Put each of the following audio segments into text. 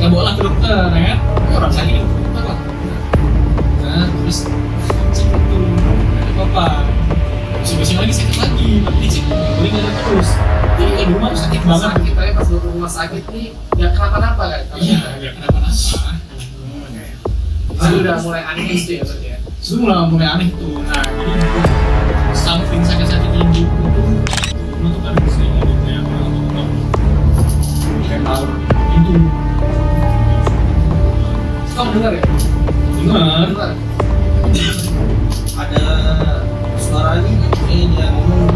nggak bawa ke dokter ya kan, orang sakit ke dokter lah. Nah terus cek itu ada apa, besok lagi sakit lagi, tapi dicek nggak boleh nggak ada terus. Jadi kalau di rumah tuh sakit banget. Sakit, tapi pas ke rumah sakit nih nggak kenapa-napa kan? Iya, nggak kenapa-napa. Itu udah mulai aneh sih ya berarti ya. Itu mulai aneh tuh. Nah jadi samping sakit-sakit ibu itu rumah tuh kadang sering ada kayak apa kayak tahu itu. Kamu dengar ya? Dengar. Dengar. Ada suara ini dia ngomong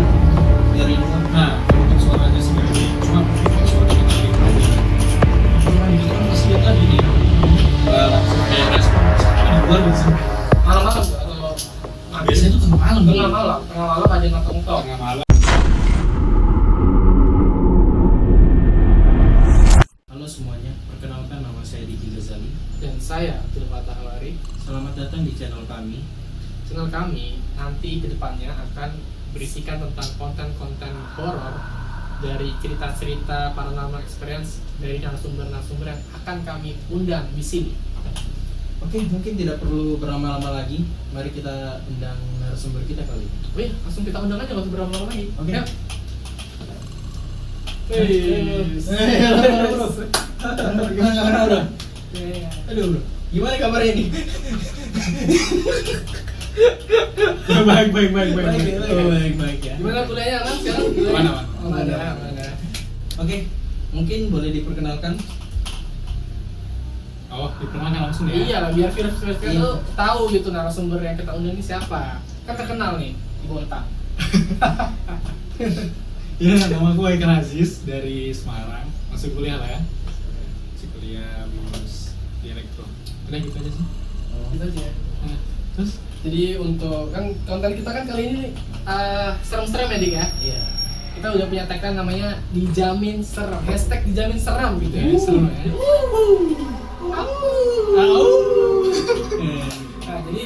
dari luar. Nah, untuk suaranya sendiri cuma suara kita lagi orang itu kan masih lihat tadi nih kayak respon di luar gitu. Malam-malam tuh atau Biasanya tuh tengah malam nih. tengah malam ada nonton-nonton. Tengah malam. Halo semuanya, perkenalkan nama saya Diki Ghazali. Dan saya Abdul Fatah Hawari. Selamat datang di channel kami. Channel kami nanti kedepannya akan berisikan tentang konten-konten horor dari cerita-cerita paranormal experience dari narasumber-narasumber yang akan kami undang di sini. Oke, mungkin tidak perlu berlama-lama lagi. Mari kita undang narasumber kita kali. Oh iya, langsung kita undang aja, nggak usah berlama-lama lagi. Oke. Ya. Gimana bro? Aduh bro, gimana kabarnya nih? Baik. Baik ya. Gimana kuliahnya kan sekarang? Mana? Mana? Oke, mungkin boleh diperkenalkan. Oh, diperkenalkan langsung ya. Iya lah, biar virus Iya. tuh tahu gitu narasumber yang kita undang ini siapa. Kan terkenal nih di Bontang. Iya, nama gue Ikan Aziz dari Semarang. Masih kuliah lah ya. Masih kuliah lulus di elektro. Udah gitu aja sih. Gitu aja ya. Nah, terus Jadi untuk kan konten kita kan kali ini serem-serem ya Dik ya. Iya. Kita udah punya tagline namanya dijamin serem. Hashtag dijamin serem gitu ya. serem ya. Nah, jadi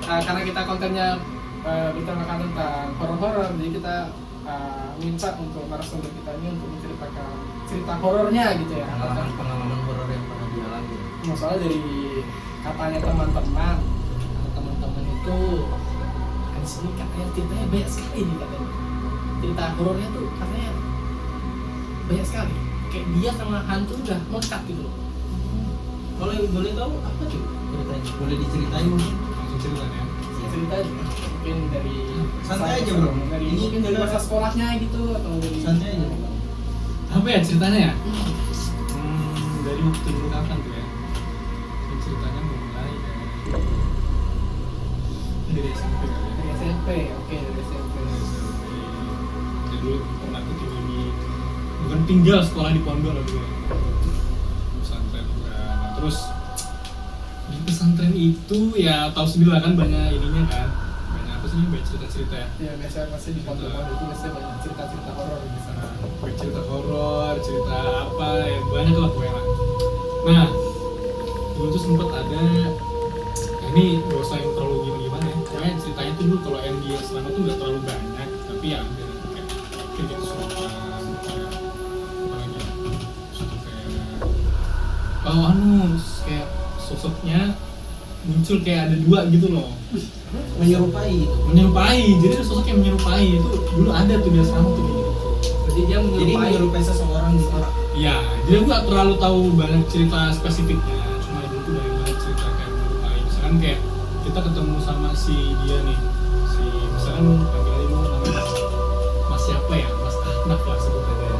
karena kita kontennya bertemakan tentang horor-horor, jadi kita minta untuk narasumber kita ini untuk menceritakan cerita horornya gitu ya. Pengalaman horor yang pernah dialami. Masalah dari katanya teman-teman itu kan di sini katanya ceritanya banyak sekali nih katanya. Cerita horornya tuh katanya banyak sekali. Kayak dia sama hantu udah melekat gitu loh. Kalau boleh tahu apa tuh ceritanya? Boleh diceritain mungkin? langsung cerita ya. Cerita aja mungkin dari Santai aja, bro. dari Ini mungkin dari masa sekolahnya gitu atau dari Santai aja. Apa ya ceritanya ya? Dari waktu dulu kapan tuh ya? Ini ceritanya mulai dari SMP kali ya. dari SMP. Oke, dari SMP. Jadi dulu pernah tuh tinggal di bukan tinggal sekolah di pondok lah dulu. Pesantren juga. Nah, terus di pesantren itu ya tahu sendiri lah kan banyak ininya kan. Banyak apa sih? Banyak cerita-cerita ya. Ya biasanya pasti di pondok-pondok itu biasanya banyak cerita-cerita horor di sana. Baik cerita horor, cerita apa ya banyak lah pokoknya. Nah, dulu tuh sempet ada ini gak usah yang terlalu gimana ya. Pokoknya ceritanya tuh dulu kalau yang di asrama tuh nggak terlalu banyak, tapi ya ada kayak kayak suara kayak apa lagi ya? Suatu kayak kayak sosoknya muncul kayak ada dua gitu loh. Menyerupai gitu. Menyerupai, jadi ada sosok yang menyerupai itu dulu ada tuh di asrama tuh gitu. Jadi dia Jadi menyerupai seseorang gitu. Iya, jadi aku gak terlalu tahu banyak cerita spesifiknya, cuma itu tuh dari banyak cerita kayak menyerupai. Misalkan kayak kita ketemu sama si dia nih, si misalkan panggil aja dulu namanya Mas siapa ya, Mas Ahmad lah sebutnya ya.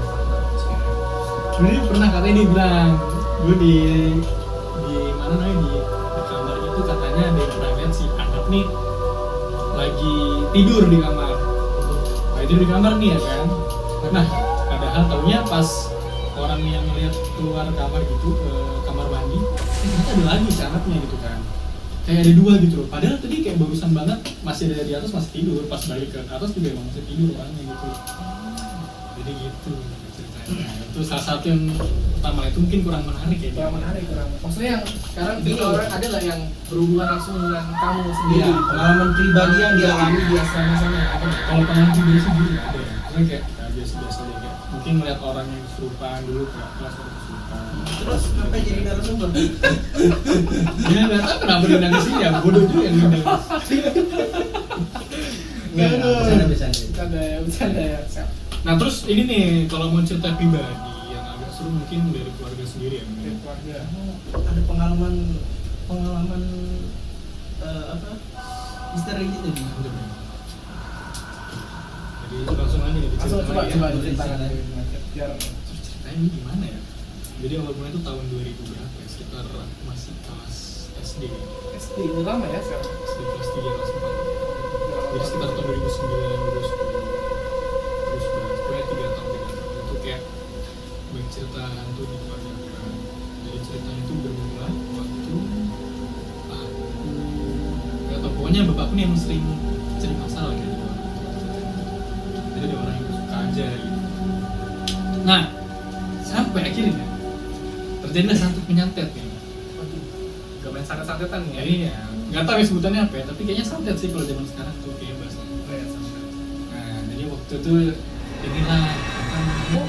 Dulu dia pernah katanya dia bilang, dulu di mana namanya di kamarnya tuh katanya ada yang pernah lihat si Ahmad nih lagi tidur di kamar, lagi tidur di kamar nih ya kan. Nah, padahal taunya pas orang yang melihat keluar kamar gitu ke kamar mandi, ternyata ada lagi si Ahmadnya gitu kan. Kayak ada dua gitu loh. Padahal tadi kayak bagusan banget masih ada di atas masih tidur, pas balik ke atas juga emang masih tidur orangnya gitu. Jadi gitu ceritanya. Itu salah satu yang pertama itu mungkin kurang menarik ya. kurang menarik kurang. Maksudnya yang sekarang cerita orang ada nggak yang berhubungan langsung dengan kamu sendiri? Iya, pengalaman pribadi yang dialami di asrama sana ada nggak? Kalau pengalaman pribadi sih dulu ada ya. Karena kayak biasa-biasa aja kayak mungkin mungkin ngeliat orang yang kesurupan dulu kelas orang kesurupan. Terus kenapa jadi narasumber? Ya nggak tahu kenapa diundang ke sini ya, bodoh juga yang diundang. Enggak, bercanda. Bercanda ya. Siap. Nah terus ini nih kalau mau cerita pribadi yang agak seru mungkin dari keluarga sendiri ya. Dari keluarga. Ada pengalaman apa? Misteri gitu nih. Jadi langsung aja nih Langsung diceritain coba ya. coba diceritakan dari biar Terus ceritanya ini gimana ya? Jadi awal mulai itu tahun 2000 berapa ya? Sekitar masih kelas SD. SD udah lama ya sekarang. SD kelas 3 kelas 4. Jadi sekitar tahun 2009 2010 terus pokoknya 3 tahun itu kayak banyak cerita hantu di keluarga gue. Jadi ceritanya itu bermula waktu aku nggak tahu, pokoknya bapakku nih yang sering cari masalah kayak gitu. Jadi ada orang yang suka aja gitu. Nah sampai akhirnya terjadilah satu penyantet nih. Waduh. Gak main santet-santetan Ya, ya? iya, nggak tahu ya sebutannya apa ya, tapi kayaknya santet sih kalau zaman sekarang tuh kayak bahasa. Kayak santet. Nah, jadi waktu itu inilah apa namanya?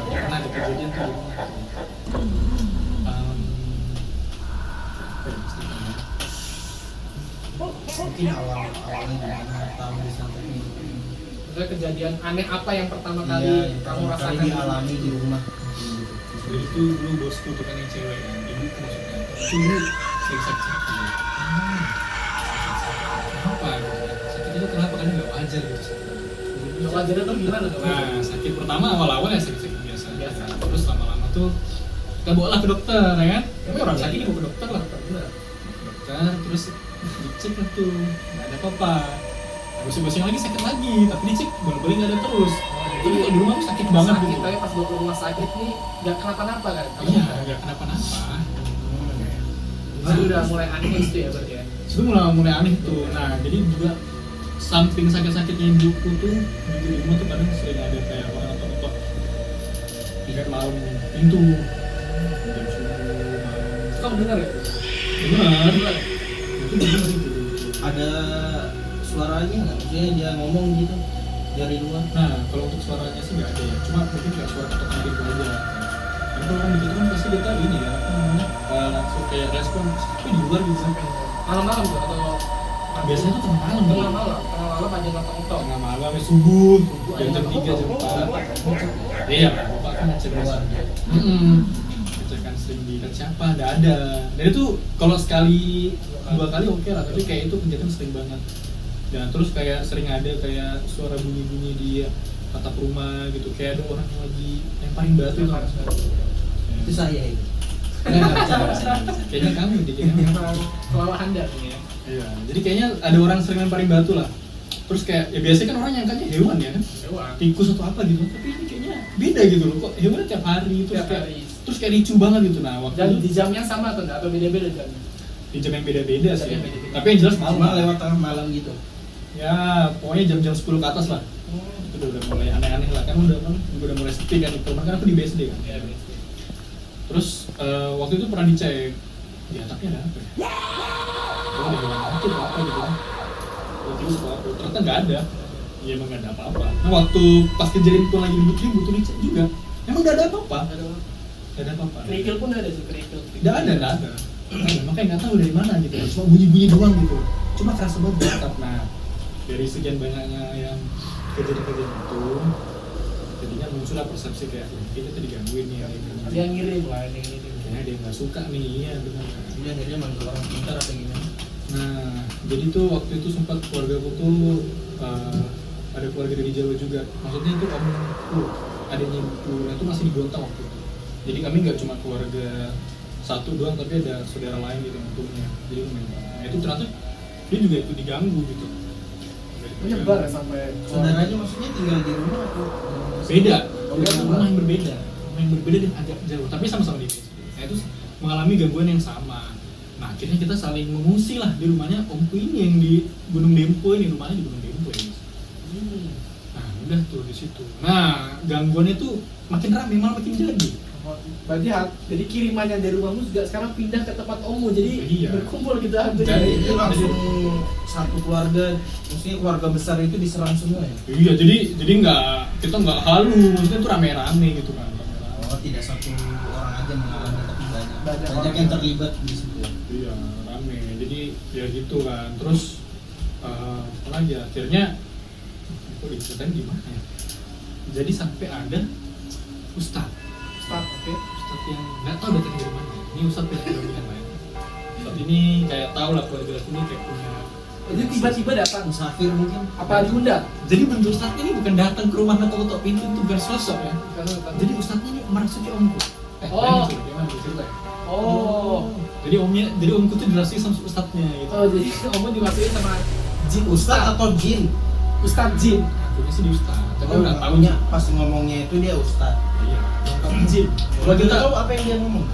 Pernah ada kejadian tuh. Apa ya istilahnya? Mungkin awalnya gimana tahu di santet ini. Maksudnya kejadian aneh apa yang pertama Iya, kali yang kamu pertama rasakan? kali dialami di rumah. Jadi itu dulu bosku tuh kan yang cewek kan, ibuku maksudnya. Itu dulu sering sakit. Kenapa? Sakit itu kenapa kan nggak wajar gitu. Yang wajarnya tuh gimana tuh? Nah, sakit pertama awal-awal ya sakit-sakit biasa. Biasa. Terus lama-lama tuh kita bawa lah ke dokter, ya kan? Tapi orang sakit dibawa ke dokter lah. Bener. Dokter, terus dicek lah tuh, nggak ada apa-apa. Bosing-bosing lagi sakit lagi, tapi dicek boleh-boleh nggak ada terus. Jadi kalau di rumah tuh sakit banget Sakit, gitu. tapi pas bawa ke rumah sakit nih gak kenapa-napa kan? Iya, nggak kenapa-napa. Jadi udah mulai aneh itu ya berarti ya? Itu mulai aneh tuh. Nah, jadi juga samping sakit-sakitnya ibuku tuh di rumah tuh kadang sering ada kayak orang atau tiga malam pintu jam subuh malam. Kamu dengar ya? Benar. Dengar ya? Itu benar itu. Ada suaranya nggak? Maksudnya dia ngomong gitu dari luar. Nah, kalau untuk suaranya sih nggak ada ya. Cuma mungkin nggak suara ketok pintu aja. Karena kalau orang begitu kan pasti kita ini ya, apa namanya, langsung kayak respon tapi di luar gitu sampai Malam-malam tuh atau biasanya tuh tengah malam. tengah malam aja nonton-nonton. Tengah malam sampai subuh, jam 3 jam 4. Iya, bapak kan ngecek luar. Ngecek kan sering dilihat siapa, nggak ada. Dan itu kalau sekali dua kali oke lah, tapi kayak itu kejadian sering banget. Dan terus kayak sering ada kayak suara bunyi-bunyi di atap rumah gitu, kayak ada orang yang lagi lemparin batu tuh. Itu saya itu. Kayaknya kamu jadi kan. Memang kelawak Anda nih ya. Iya, jadi kayaknya ada orang sering lemparin batu lah. Terus kayak ya biasanya kan orang nyangkanya hewan ya kan, Hewan. tikus atau apa gitu, tapi ini kayaknya beda gitu loh, kok hewannya tiap hari terus Tiap kayak hari. terus kayak ricu banget gitu. Nah waktu Dan itu di jamnya sama atau enggak? Atau beda-beda jamnya? di jam yang beda-beda Jam sih, yang beda-beda. tapi yang jelas malam Cuma lewat tengah malam gitu. ya pokoknya jam-jam 10 ke atas lah. Itu udah mulai aneh-aneh lah, kan udah mulai sepi kan itu, kan aku di BSD kan. Iya, biasa. Terus waktu itu pernah dicek di atapnya ada apa ya? Oh, ada hewan mati atau apa gitu kan? Tikus atau apa? Ternyata nggak ada. Iya emang nggak ada apa-apa. Nah waktu pas kejadian itu lagi ribut-ribut tuh dicek juga, emang nggak ada apa-apa. Nggak ada apa-apa. Kerikil pun ada sih, kerikil. Nggak ada. Makanya nggak tahu dari mana gitu. Cuma bunyi-bunyi doang gitu. Cuma kerasa banget di atap. Nah dari sekian banyaknya yang kejadian-kejadian itu, jadinya muncullah persepsi kayak mungkin kita digangguin nih. Ada yang ngirim lah, ada yang ngirim. Kayaknya dia nggak suka nih, iya benar. Dia akhirnya manggil orang pintar atau gimana? Nah, jadi tuh waktu itu sempat keluargaku tuh ada keluarga dari Jawa juga. Maksudnya itu omku, adanya ibuku, nah itu masih di Gontang waktu itu. Jadi kami nggak cuma keluarga satu doang, tapi ada saudara lain gitu untungnya. Jadi nah, itu ternyata dia juga itu diganggu gitu. Menyebar ya sampai Saudaranya maksudnya tinggal di rumah atau? Beda, Oh, beda. rumah yang berbeda, dan agak jauh, tapi sama-sama di BSD. Saya itu mengalami gangguan yang sama. Nah akhirnya kita saling mengungsi lah di rumahnya omku ini yang di Gunung Dempo ini, rumahnya di Gunung Dempo ya. Nah udah tuh di situ. Nah gangguannya tuh makin rame malah makin jadi. Berarti jadi kiriman yang dari rumahmu juga sekarang pindah ke tempat Ommu, jadi Iya. berkumpul kita hantunya. Jadi- Itu langsung satu keluarga, maksudnya keluarga besar itu diserang semua ya? Iya, jadi kita nggak halu, maksudnya tuh rame-rame gitu kan. Rame-rame. Oh, tidak satu orang aja mengalami, tapi banyak Banyak banyak orang. yang terlibat di situ. Iya, rame. Jadi ya gitu kan. Terus apa lagi ya? Akhirnya kok diceritain gimana ya? Jadi sampai ada ustadz Oke. Ustadz yang nggak tahu datang dari mana. Ini ustadz yang dominan lah ya. Ustadz ini kayak tahu lah keluarga ini kayak punya. Jadi tiba-tiba datang. Musafir mungkin. Apa diundang? Jadi bentuk ustadz ini bukan datang ke rumah atau ketok pintu itu bersosok ya. Jadi ustadz ini merasuki omku. Oh. Gimana cerita ya? Oh. Jadi omku tuh dirasuki sama ustadznya gitu. Oh, jadi Ommu dimasukin sama jin Ustadz atau jin? Ustadz jin. Akunya sih di ustadz. Tapi Oh, nggak tahunya tahunya. pas ngomongnya itu dia ustadz. Iya. Lengkap jin. Kalau Kalau kita kita tahu apa yang dia ngomong?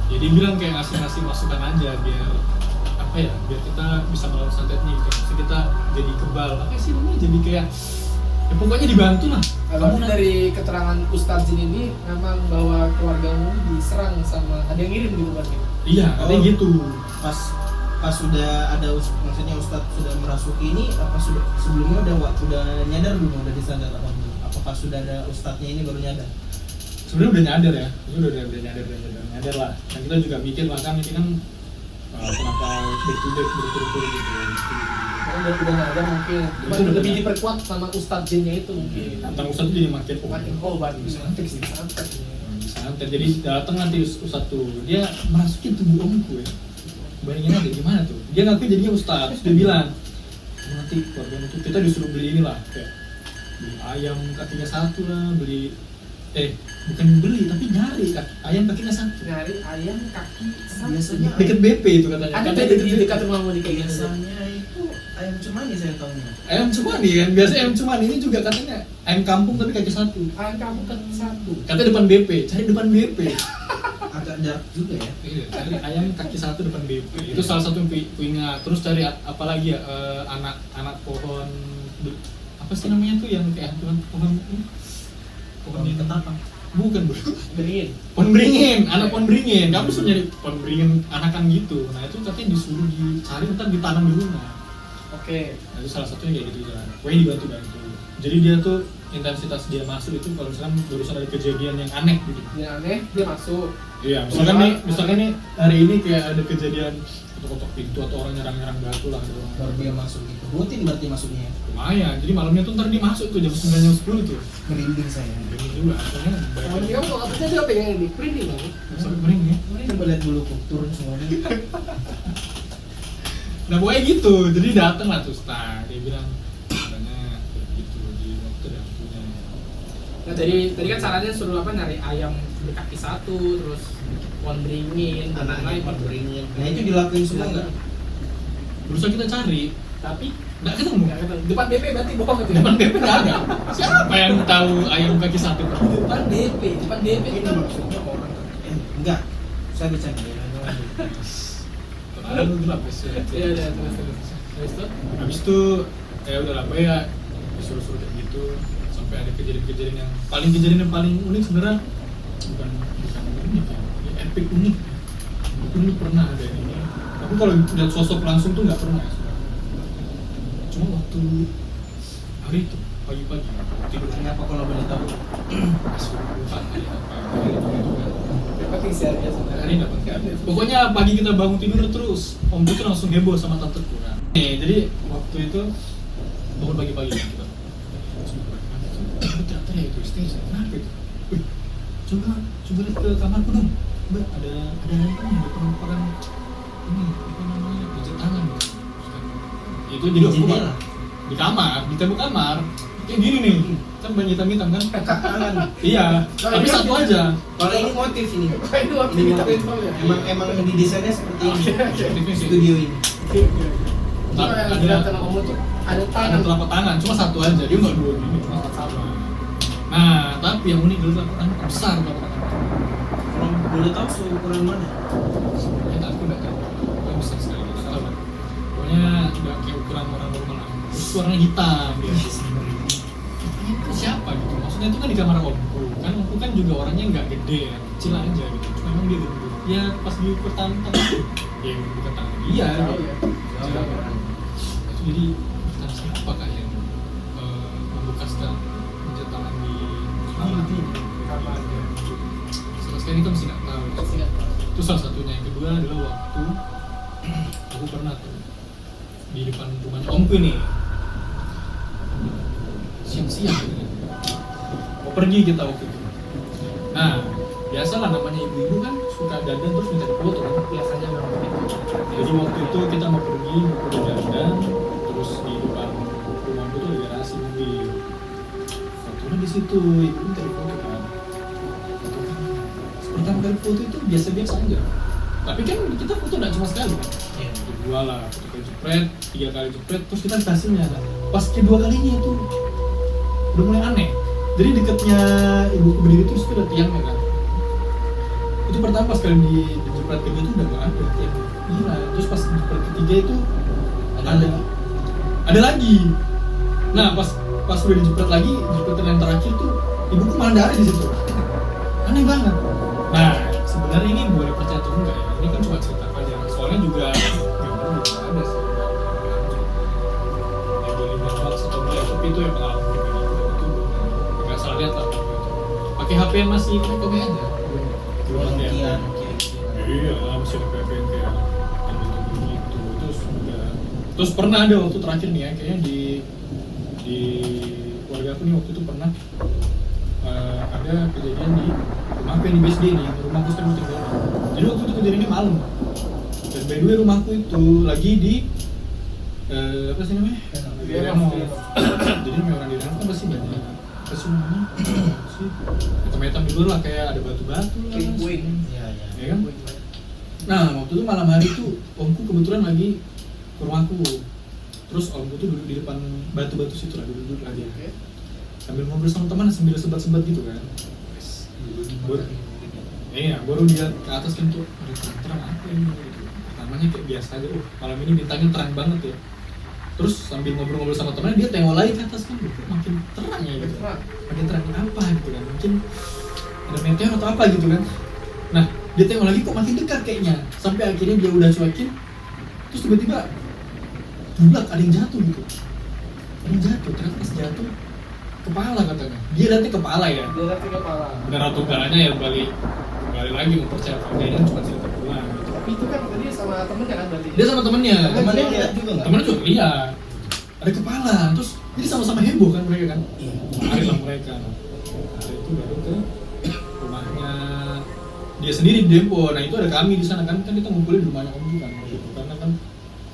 ya dia bilang kayak ngasih masukan aja biar apa ya, biar kita bisa melawan santetnya gitu. Maksudnya kita jadi kebal, apa sih namanya, jadi kayak ya pokoknya dibantu lah. Kamu dari keterangan Ustadz Jin ini memang bahwa keluargamu diserang sama ada yang ngirim gitu berarti. Iya, katanya Oh. gitu. Pas sudah ada maksudnya ustadz sudah merasuki ini, apa sudah sebelumnya udah nyadar belum, udah disadar apa belum? Apa pas sudah ada ustadznya ini baru nyadar? Sebenarnya udah nyadar ya, itu udah nyadar lah. Dan kita juga mikir lah kan ini kan kenapa berturut-turut gitu. Udah ada mungkin. Cuma Itu udah lebih benar. diperkuat sama Ustadz Jinnya itu mungkin. Tentang Ustadz tuh jadi makin Makin bagus santet sih santet. santet. Jadi datang nanti Ustadz tuh, dia merasuki tubuh omku ya. Bayangin aja gimana tuh, dia ngaku jadinya Ustadz, dia bilang nanti keluarga itu kita disuruh beli inilah kayak beli ayam kakinya satu lah, beli bukan beli tapi nyari ayam kakinya satu Nyari ayam kaki Biasanya deket BP itu katanya. ada Katanya di dekat rumahmu di kayak gitu. Biasanya itu ayam cemani saya tahunya. ayam cumani kan, biasa ayam cumani ini juga katanya ayam kampung tapi kaki satu. Ayam kamu kaki satu. Katanya depan BP, cari depan BP. Agak jarak juga ya. Iya, cari ayam kaki satu depan BP. Itu salah satu yang ku ingat. Terus cari apa lagi ya, anak pohon apa sih namanya tuh yang kayak pohon Pohon ketapang. bukan bro, Beringin. pohon beringin, anak pohon beringin. Kamu suruh nyari pohon beringin anakan gitu. Nah itu katanya disuruh dicari ntar ditanam di rumah. Oke. Nah itu salah satunya kayak gitu kan. Pokoknya dibantu-bantu. Jadi dia tuh intensitas dia masuk itu kalau misalkan barusan ada kejadian yang aneh gitu. Yang aneh dia masuk. Iya, misalkan nih hari ini kayak ada kejadian ketok-ketok pintu atau orang nyerang-nyerang batu lah, ada orang Baru dia masuk gitu. Rutin berarti masuknya. lumayan. Jadi malamnya tuh ntar dia masuk tuh jam 9 jam 10 tuh. Merinding saya. Ini juga akhirnya Oh, ini kamu kalau katanya dia apa yang ini? Printing kan? sampai mering ya. Coba lihat dulu kok turun semuanya. Nah pokoknya gitu, jadi datang lah tuh Ustaz, dia bilang katanya kayak gitu di dokter yang punya. Nah tadi kan sarannya suruh apa nyari ayam berkaki satu, terus pohon beringin, dan Anaknya lain-lain. pohon beringin. Nah itu dilakuin semua nggak? Berusaha kita cari, Tapi nggak ketemu. nggak ketemu. Depan BP berarti bohong itu. Depan BP nggak ada. Siapa yang tahu ayam kaki satu? Depan DP Ini itu. maksudnya orang. Enggak. Saya bercanda ya. Ada lu gelap ya. Iya, iya, terus. Habis itu Habis itu ya udah lah, ya disuruh-suruh kayak gitu sampai ada kejadian yang paling unik sebenarnya bukan unik ya, epic unik. Itu dulu pernah ada ini. Tapi kalau lihat sosok langsung tuh nggak pernah ya. Cuma waktu hari itu pagi-pagi tidur Kenapa kalau boleh tahu? lupa hari apa hari itu kan. yang penting share-nya sebenarnya. Hari dapat kan. Pokoknya pagi kita bangun tidur terus om itu langsung heboh sama tanteku kan. Jadi waktu itu bangun pagi-pagi kan kita. Ternyata ya itu istri saya. Kenapa itu? Wih, coba lihat ke kamarku dong. Mbak, ada ini, ada penampakan ini apa namanya pijat tangan. Itu jadi aku Jendela. di kamar, di tembok kamar. Kayak gini nih, kan banyak hitam-hitam kan? Tangan. Iya, tapi satu aja. Kalau ini motif ini. Itu waktu Ini kita motif. info ya. Emang didesainnya seperti ini. Motifnya sih. Studio ini. Cuma yang dilihat sama kamu tuh ada Ada tangan. telapak tangan, cuma satu aja, dia nggak dua gini, cuma satu. Nah, tapi yang unik dulu telapak tangan besar telapak tangan. Kalau boleh tahu seukuran mana? Sebenarnya aku nggak tahu, pokoknya besar sekali, nggak tahu lah. Pokoknya nggak kayak ukuran orang normal lah. Terus warnanya hitam dia. Makanya terus siapa gitu, maksudnya itu kan di kamar omku kan juga orangnya nggak gede ya, kecil aja gitu, cuma emang dia gendut ya. Pas di pertama ya bukan tangan dia Tahu gitu. ya. Itu jadi kita siapa kak yang membekaskan pencet tangan di Kamarnya. sampai sekarang kita masih nggak tahu. Masih nggak tahu. Itu salah satunya. Yang kedua adalah waktu aku pernah tuh di depan rumahnya omku nih siang-siang mau pergi kita waktu itu. Nah biasalah namanya ibu-ibu kan suka dandan terus minta foto kan. Biasanya memang begitu. Jadi waktu itu kita mau pergi dandan terus di depan rumahku tuh ada garasi mobil. Fotonya di situ, ibu minta foto kan. Foto kan. Pertama kali foto itu biasa-biasa aja. Tapi kan kita foto nggak cuma sekali kan. Iya. Kedua lah, foto kali jepret, 3 kali jepret, terus kita kasihnya. Pas kedua kalinya itu udah mulai aneh. Jadi dekatnya ibuku berdiri terus itu ada tiangnya kan. Itu pertama pas kali di jepret kedua itu udah nggak ada tiang. Gila. Terus pas jepret ketiga itu ada lagi. Nah pas udah dijepret lagi, jepretan yang terakhir tuh ibuku malah nggak ada di situ. Aneh banget. Nah sebenarnya ini boleh percaya atau enggak ya? Ini kan cuma cerita aja. Soalnya juga gambar belum ada sih. Ya boleh gambar atau enggak, tapi itu yang pengalaman pribadi itu nggak salah lihat lah. Pakai HP yang masih kopi aja. Nokia. Iya, masih ada HP yang kayak yang gitu. Terus pernah ada waktu terakhir nih ya, kayaknya di keluarga aku nih waktu itu pernah ada kejadian di rumahku yang di BSD nih, rumahku sekarang tinggal. Jadi waktu itu kejadiannya malam. Dan by the way rumahku itu lagi di apa sih namanya? Di Renov. Jadi namanya orang di Renov kan pasti banyak apa sih namanya? Sih hitam-hitam di luar lah, kayak ada batu-batu lah. Puing. Iya, iya. Ya kan? Nah waktu itu malam hari tuh omku kebetulan lagi ke rumahku. Terus omku tuh duduk di depan batu-batu situ lah, duduk lagi. Oke. Sambil ngobrol sama teman, sambil sebat-sebat gitu kan. Iya, baru lihat ke atas kan tuh ada terang apa ini gitu. Namanya kayak biasa aja, malam ini bintangnya terang banget ya. Terus sambil ngobrol-ngobrol sama temannya, dia tengok lagi ke atas kan, makin terang ya gitu. Makin terang apa gitu kan, mungkin ada meteor atau apa gitu kan. Nah, dia tengok lagi kok makin dekat kayaknya. Sampai akhirnya dia udah cuekin, terus tiba-tiba bulat ada yang jatuh gitu. Ada yang jatuh, ternyata pas jatuh kepala katanya. Dia lihatnya kepala ya. Dia lihat ke kepala. Benar atau enggaknya ya kembali lagi mempercaya kalau dia cuma cerita pulang gitu. Tapi itu kan tadi sama temennya kan berarti. Dia sama temennya Lihat juga nggak? temennya juga lihat ada kepala, terus jadi sama-sama heboh kan mereka kan. Iya. Larilah mereka. Nah itu baru ke rumahnya dia sendiri di Dempo. Nah itu ada kami di sana kan kita ngumpulin di rumahnya Om kan gitu. Karena kan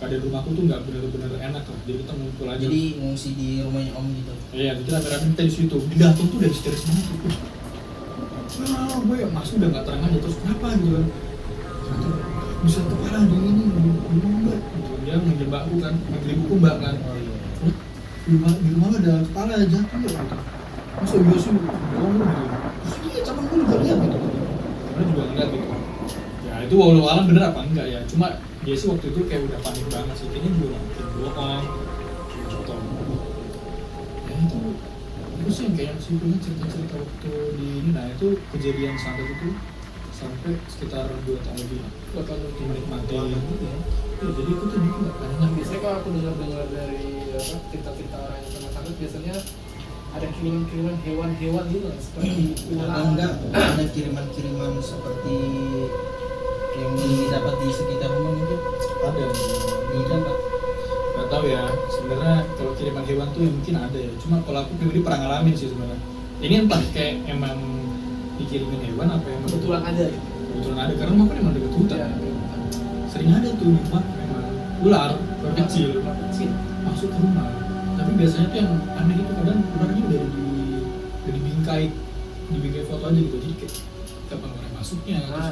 keadaan rumahku tuh nggak benar-benar enak lah, jadi kita ngumpul aja. Jadi ngungsi di rumahnya Om gitu. Iya, jadi rame-rame kita di situ. Di datang tuh udah histeris banget tuh. Wah, gue masuk udah nggak terang aja, terus kenapa gitu kan? Ternyata bisa kepala di ini, di mbak. Gitu. Dia manggil mbakku kan, manggil ibuku mbak kan. Oh iya. Di rumah ada kepala jatuh ya gitu. Masa iya sih, bohong gitu. Terus iya, temen gue juga lihat gitu. Karena juga ngeliat gitu. Ya itu walau alam bener apa enggak ya, cuma dia sih waktu itu kayak udah panik banget sih, kayaknya juga mungkin bohong gitu. Ya itu sih yang kayak sih punya cerita-cerita waktu di ini. Nah itu kejadian saat itu sampai sekitar 2 tahun lebih. 2 tahun lebih. Menikmati Gitu ya. ya, jadi aku tuh dulu nggak pernah Biasanya kalau aku dengar dari cerita-cerita orang yang pernah sakit, biasanya ada kiriman-kiriman hewan-hewan gitu kan, seperti Atau ular. enggak ada kiriman-kiriman seperti yang didapat di sekitar rumah mungkin ada. didapat. Nggak tahu ya, sebenarnya kalau kiriman hewan tuh ya mungkin ada ya. Cuma kalau aku pribadi pernah ngalamin sih sebenarnya. Ini entah kayak emang dikirimin hewan apa yang Kebetulan ada gitu. kebetulan ada, karena rumah kan emang dekat hutan. Ya, Sering ada tuh di rumah memang ular kecil ular kecil. masuk ke rumah. Tapi biasanya tuh yang aneh itu kadang ularnya udah dibingkai foto aja gitu. Jadi kayak kapan orang masuknya, terus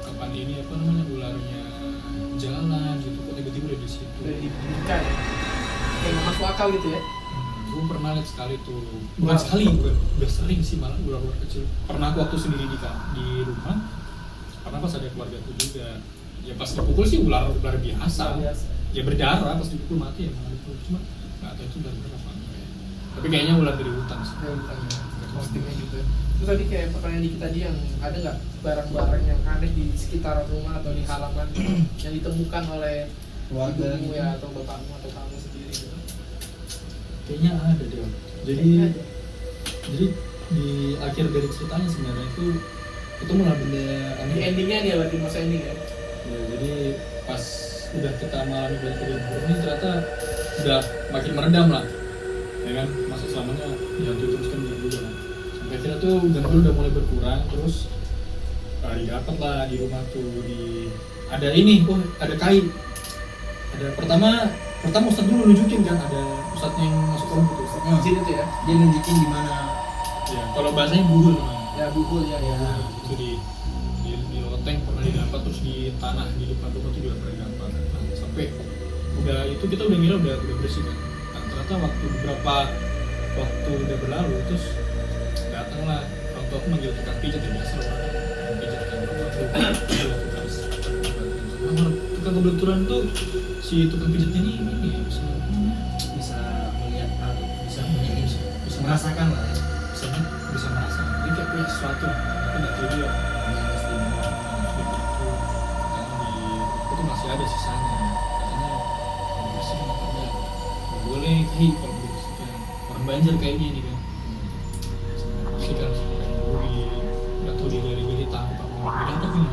kapan ini apa namanya ularnya jalan gitu, kok tiba-tiba udah di situ. Udah dibingkai. Kayak nggak masuk akal gitu ya. Gue pernah lihat sekali tuh, bukan sekali, udah sering sih malah ular-ular kecil. Pernah aku waktu sendiri di rumah, karena pas ada keluarga aku juga. Ya pas dipukul sih ular biasa. Biasa. Ya berdarah, pas dipukul mati ya malah dipukul. Cuma nggak tahu itu ular berapa enggak ya. Tapi kayaknya mulai dari hutan sih. Ya utangnya, postingnya gitu. Terus tadi kayak pertanyaan dikit tadi yang ada nggak barang-barang yang aneh di sekitar rumah atau di halaman yang ditemukan oleh Keluarga ibumu gitu. ya atau bapakmu atau kamu sendiri gitu? Kayaknya ada deh. Jadi Kayaknya ada. jadi di akhir dari ceritanya sebenarnya itu mulai benda Di aneh. endingnya nih berarti masa ending ya? Ya, jadi pas udah kita mengalami balik dari ini ternyata udah makin meredam lah, ya kan, masa selamanya dihantu terus kan enggak juga kan. Sampai akhirnya tuh gangguan udah mulai berkurang, terus didapat lah di rumah tuh ada ini, ada kain. Ada pertama Ustadz dulu nunjukin kan, ada Ustadznya yang masuk ke rumah tuh. Nah, Di sini tuh ya? dia nunjukin di mana. Ya, kalau bahasanya buhul namanya. Ya bubul ya. Nah, itu di loteng pernah didapat, terus di tanah di depan rumah tuh juga pernah didapat. Nah, sampai udah itu kita udah ngira udah bersih kan. Nah, ternyata waktu udah berlalu, terus datanglah orang tua aku manggil tukang pijat ya, biasa lah, tukang pijat kan. Tukang kebetulan tuh si tukang pijat ini bisa Bisa melihat, bisa punya bisa merasakan lah ya. bisa merasa dia kayak punya sesuatu, tapi nggak tahu dia. Itu masih ada sisanya, katanya bersih kan, katanya boleh kalau bersihkan orang banjir kayak gini kan, bersihkan sampai duri, nggak tahu dia dari militan apa ini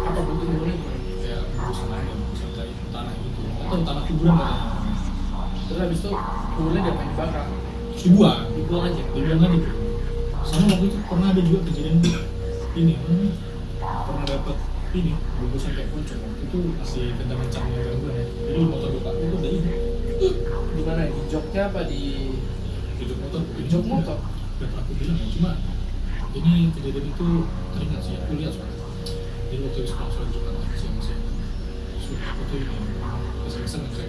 Apa bentuknya boleh? kayak busan aja, busan kayak tanah gitu, atau tanah kuburan katanya. Terus habis itu bubulnya dia main dibakar, Dibuang aja. aja. Sama waktu itu pernah ada juga kejadian ini, pernah dapat ini bungkusan kayak pocong. Waktu itu masih tentang kencangnya gangguan ya. Jadi motor bapakku itu ada ini Di mana? Di joknya apa di di jok motor? Dan aku bilang ya, cuma ini kejadian itu teringat sih, aku lihat soalnya. Jadi waktu itu sholat Jumat siang-siang, sudah foto ini, keseng-keseng kan saya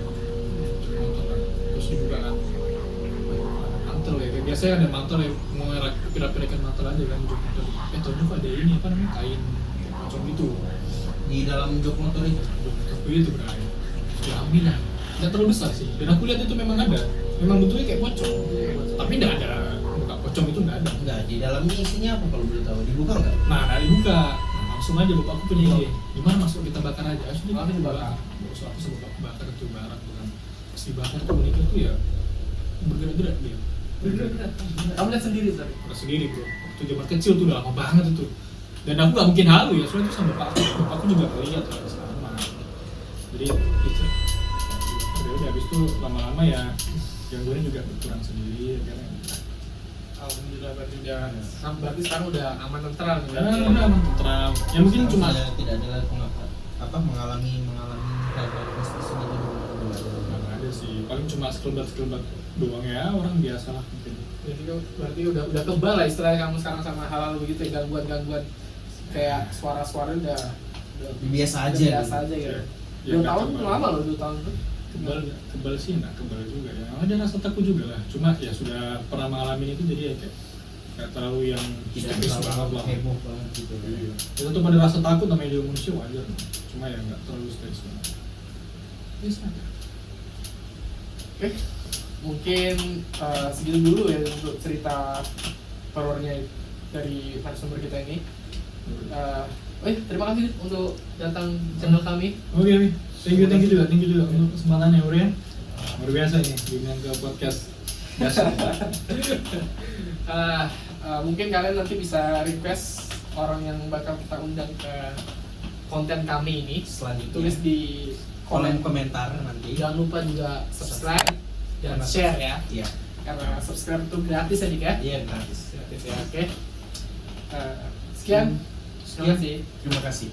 motor kan, terus dibuka kan, mantel ya, kayak biasanya ada mantel ya, mau pira-pirakan mantel aja kan, jok motor. Ternyata ada ini apa namanya, kain pocong gitu Di dalam jok motor itu. jok motor itu berani, diambil lah, nggak terlalu besar sih, dan aku lihat itu memang ada, memang bentuknya kayak pocong, tapi nggak ada muka pocong itu nggak ada. Enggak, di dalamnya isinya apa kalau boleh tahu? Dibuka enggak? Nah, dibuka. Nah, langsung aja bapakku punya ide. Gimana masuk kita bakar aja? Asli Langsung dibakar. Bos aku sama bapakku bakar itu barang tuh kan. Pas dibakar tuh boneka tuh ya bergerak-gerak dia. Bergerak. Kamu lihat sendiri tadi. Udah sendiri tuh. Waktu zaman kecil tuh udah lama banget itu. Dan aku gak mungkin halu ya, soalnya itu sama bapakku. Bapakku juga lihat lah sama. Jadi itu. Udah habis itu lama-lama ya gangguannya juga berkurang sendiri karena Alhamdulillah berarti berarti sekarang udah aman tentram ya. udah aman tentram. Ya mungkin cuma tidak ada lagi mengalami hal-hal mistis gitu. nggak ada sih, paling cuma sekelebat doang ya, orang biasa lah mungkin. Jadi berarti udah kebal lah istilahnya kamu sekarang sama hal-hal begitu ya, gangguan kayak suara-suara udah Biasa aja. biasa aja gitu. Ya, 2 nggak tahun kebal. lama loh 2 tahun tuh. Kebal sih, nggak kebal juga ya, ada rasa takut juga lah, cuma ya sudah pernah mengalami itu jadi ya kayak nggak terlalu yang Tidak skeptis banget terlalu lah. heboh banget gitu. Iya. Kita tuh pada rasa takut namanya dia manusia wajar, cuma ya nggak terlalu skeptis banget. Bisa aja. Oke, mungkin segitu dulu ya untuk cerita horornya dari narasumber kita ini. Terima kasih untuk datang channel kami. Oke, thank you juga untuk kesempatannya Urian. Luar biasa nih diundang ke podcast dasar. Mungkin kalian nanti bisa request orang yang bakal kita undang ke konten kami ini. Selanjutnya Tulis di kolom komen. komentar nanti. Jangan lupa juga subscribe dan share ya. Iya. Karena subscribe itu gratis ya Dik ya. Iya, gratis. Gratis ya. Oke. Sekian. Terima kasih. Terima kasih.